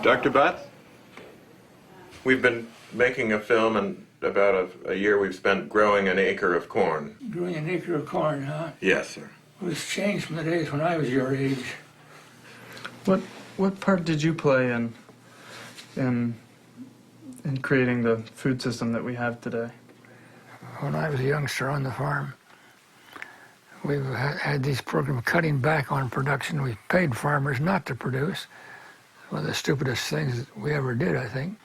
Dr. Butz, we've been making a film, and about a year we've spent growing an acre of corn. Growing an acre of corn, huh? Yes, sir. It was changed from the days when I was your age. What part did you play in creating the food system that we have today? When I was a youngster on the farm, we've had these programs cutting back on production. We paid farmers not to produce. One of the stupidest things we ever did, I think.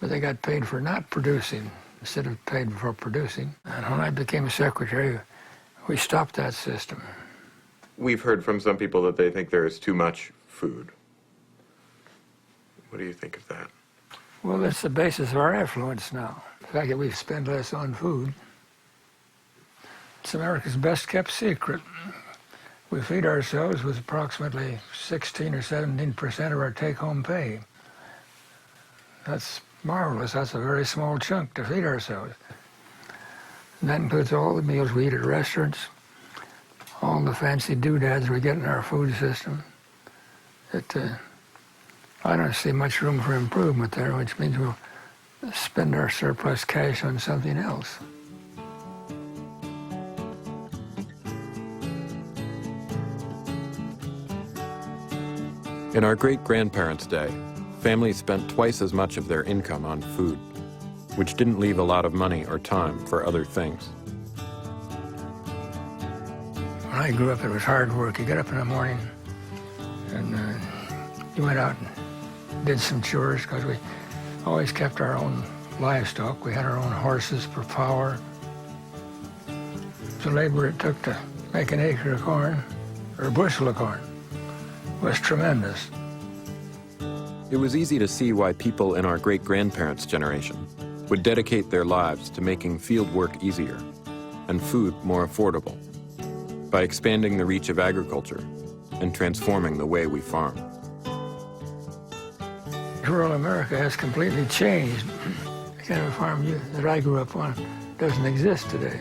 But they got paid for not producing instead of paid for producing. And when I became secretary, we stopped that system. We've heard from some people that they think there is too much food. What do you think of that? Well, that's the basis of our affluence now. The fact that we spend less on food. It's America's best kept secret. We feed ourselves with approximately 16 or 17% of our take-home pay. That's marvelous. That's a very small chunk to feed ourselves. And that includes all the meals we eat at restaurants, all the fancy doodads we get in our food system. I don't see much room for improvement there, which means we'll spend our surplus cash on something else. In our great-grandparents' day, families spent twice as much of their income on food, which didn't leave a lot of money or time for other things. When I grew up, it was hard work. You got up in the morning and you went out and did some chores because we always kept our own livestock. We had our own horses for power. The labor it took to make an acre of corn, or a bushel of corn, was tremendous. It was easy to see why people in our great-grandparents' generation would dedicate their lives to making field work easier and food more affordable by expanding the reach of agriculture and transforming the way we farm. Rural America has completely changed. The kind of farm that I grew up on doesn't exist today.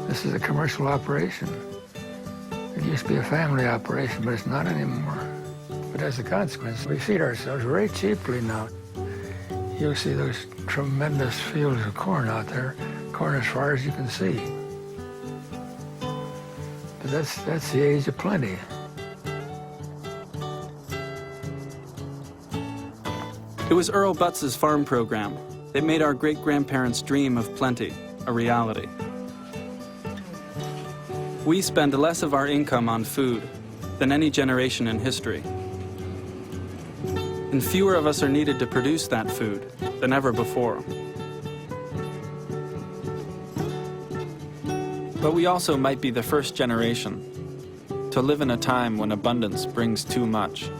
This is a commercial operation. It used to be a family operation, but it's not anymore. But as a consequence, we feed ourselves very cheaply now. You'll see those tremendous fields of corn out there, corn as far as you can see. But that's the age of plenty. It was Earl Butz's farm program that made our great-grandparents' dream of plenty a reality. We spend less of our income on food than any generation in history. And fewer of us are needed to produce that food than ever before. But we also might be the first generation to live in a time when abundance brings too much.